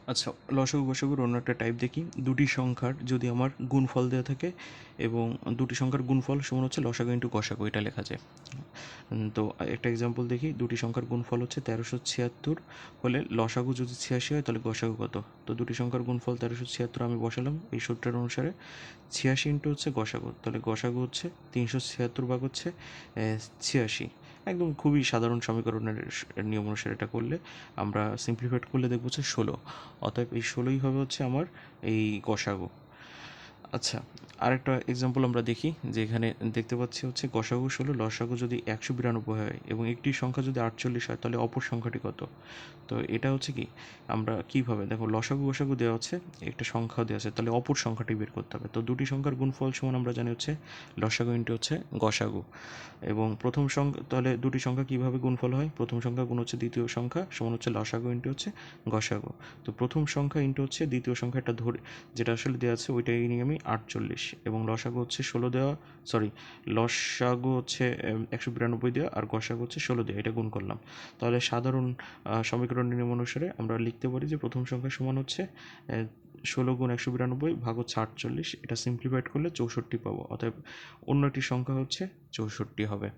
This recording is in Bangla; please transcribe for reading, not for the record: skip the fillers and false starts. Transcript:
আচ্ছা, লসাগু গসাগুর অন্য একটা টাইপ দেখি। দুটি সংখ্যার যদি আমার গুণফল দেওয়া থাকে এবং দুটি সংখ্যার গুণফল সমান হচ্ছে লসাগু ইন্টু গসাগু, এটা লেখা যায়। তো একটা এক্সাম্পল দেখি। দুটি সংখ্যার গুণফল হচ্ছে 1376 হলে লসাগু যদি 86 হয় তাহলে গসাগু কত? তো দুটি সংখ্যার গুণফল 1376 আমি বসালাম এই সূত্রের অনুসারে। 86 ইন্টু হচ্ছে গসাগু, তাহলে গসাগু হচ্ছে 376 ভাগ হচ্ছে 86। একদম খুবই সাধারণ সমীকরণের নিয়ম অনুসারে এটা করলে, আমরা সিম্পলিফাইড করলে দেখবো হচ্ছে 16। অতএব এই 16ই হবে হচ্ছে আমার এই গসাগু। আচ্ছা, আরেকটা এক্সাম্পল আমরা দেখি, যে এখানে দেখতে পাচ্ছি হচ্ছে গসাগু 16, লসাগু যদি 192 হয় এবং একটি সংখ্যা যদি 48 হয় তাহলে অপর সংখ্যাটি কত? তো এটা হচ্ছে কি, আমরা কীভাবে দেখো, লসাগু গসাগু দেওয়া আছে, একটা সংখ্যাও দেওয়া আছে, তাহলে অপর সংখ্যাটি বের করতে হবে। তো দুটি সংখ্যার গুণফল সমান আমরা জানি হচ্ছে লসাগু ইন্টু হচ্ছে গসাগু। এবং প্রথম সংখ্যা, তাহলে দুটি সংখ্যা কীভাবে গুণফল হয়? প্রথম সংখ্যা গুণ হচ্ছে দ্বিতীয় সংখ্যা সমান হচ্ছে লসাগু ইন্টু হচ্ছে গসাগু। তো প্রথম সংখ্যা ইন্টু হচ্ছে দ্বিতীয় সংখ্যাটা ধরে, যেটা আসলে দেওয়া আছে ওইটাই নিয়ে আমি 48, এবং লসাগু হচ্ছে 16 দেওয়া, সরি, লসাগু হচ্ছে 192 দেওয়া, আর গসাগু হচ্ছে 16 দেওয়া, এটা গুণ করলাম। তাহলে সাধারণ সমীকরণের নিয়ম অনুসারে আমরা লিখতে পারি যে প্রথম সংখ্যা সমান হচ্ছে 16 গুণ 192 ভাগ হচ্ছে 48, এটা সিম্পলিফাইড করলে 64 পাবো। অতএব অন্য একটি সংখ্যা হচ্ছে 64 হবে।